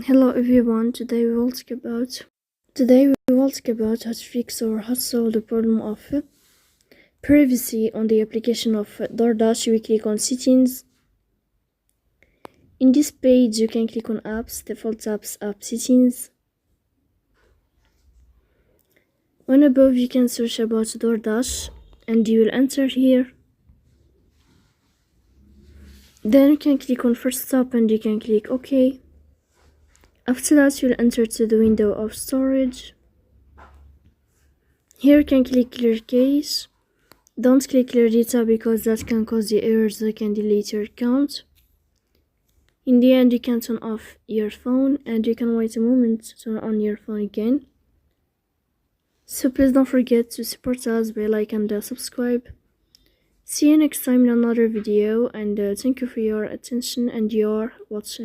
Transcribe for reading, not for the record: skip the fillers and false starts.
Hello everyone, today we will talk about how to fix or how to solve the problem of privacy on the application of DoorDash. We click on settings. In this page you can click on apps, default apps, app settings. On above you can search about DoorDash and you will enter here. Then you can click on first stop and you can click OK. After that you'll enter to the window of storage. Here you can click clear cache. Don't click clear data because that can cause the errors that can delete your account. In the end you can turn off your phone and you can wait a moment to turn on your phone again. So please don't forget to support us by like and subscribe. See you next time in another video, and thank you for your attention and your watching.